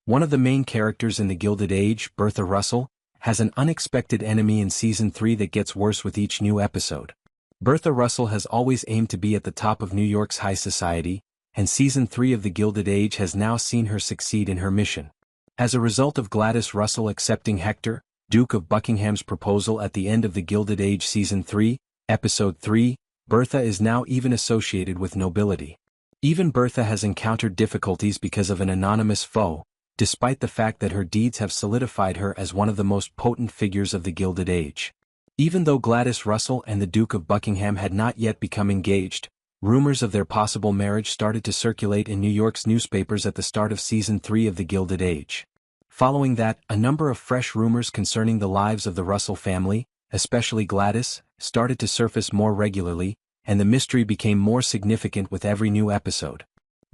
One of the main characters in the Gilded Age, Bertha Russell, has an unexpected enemy in Season 3 that gets worse with each new episode. Bertha Russell has always aimed to be at the top of New York's high society, and Season 3 of the Gilded Age has now seen her succeed in her mission. As a result of Gladys Russell accepting Hector, Duke of Buckingham's proposal at the end of the Gilded Age Season 3, Episode 3, Bertha is now even associated with nobility. Even Bertha has encountered difficulties because of an anonymous foe, despite the fact that her deeds have solidified her as one of the most potent figures of the Gilded Age. Even though Gladys Russell and the Duke of Buckingham had not yet become engaged, rumors of their possible marriage started to circulate in New York's newspapers at the start of Season 3 of the Gilded Age. Following that, a number of fresh rumors concerning the lives of the Russell family, especially Gladys, started to surface more regularly, and the mystery became more significant with every new episode.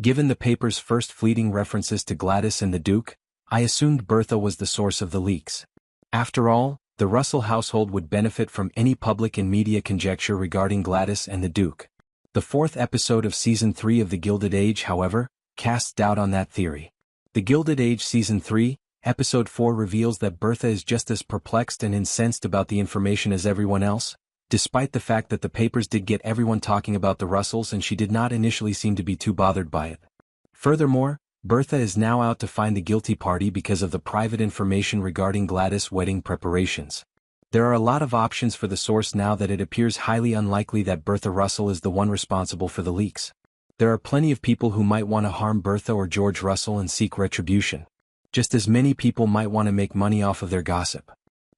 Given the paper's first fleeting references to Gladys and the Duke, I assumed Bertha was the source of the leaks. After all, the Russell household would benefit from any public and media conjecture regarding Gladys and the Duke. The fourth episode of Season 3 of The Gilded Age, however, casts doubt on that theory. The Gilded Age Season 3, Episode 4 reveals that Bertha is just as perplexed and incensed about the information as everyone else, despite the fact that the papers did get everyone talking about the Russells and she did not initially seem to be too bothered by it. Furthermore, Bertha is now out to find the guilty party because of the private information regarding Gladys' wedding preparations. There are a lot of options for the source now that it appears highly unlikely that Bertha Russell is the one responsible for the leaks. There are plenty of people who might want to harm Bertha or George Russell and seek retribution. Just as many people might want to make money off of their gossip.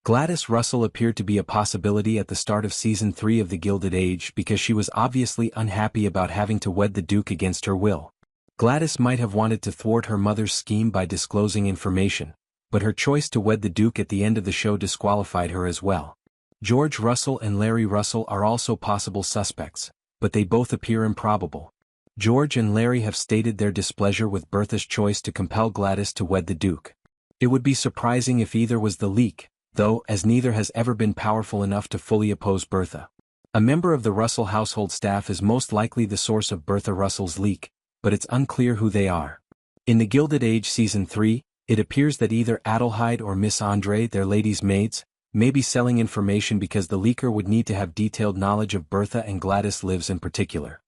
Gladys Russell appeared to be a possibility at the start of Season 3 of The Gilded Age because she was obviously unhappy about having to wed the Duke against her will. Gladys might have wanted to thwart her mother's scheme by disclosing information, but her choice to wed the Duke at the end of the show disqualified her as well. George Russell and Larry Russell are also possible suspects, but they both appear improbable. George and Larry have stated their displeasure with Bertha's choice to compel Gladys to wed the Duke. It would be surprising if either was the leak, though, as neither has ever been powerful enough to fully oppose Bertha. A member of the Russell household staff is most likely the source of Bertha Russell's leak, but it's unclear who they are. In the Gilded Age Season 3, it appears that either Adelheid or Miss Andre, their ladies' maids, may be selling information because the leaker would need to have detailed knowledge of Bertha and Gladys' lives in particular.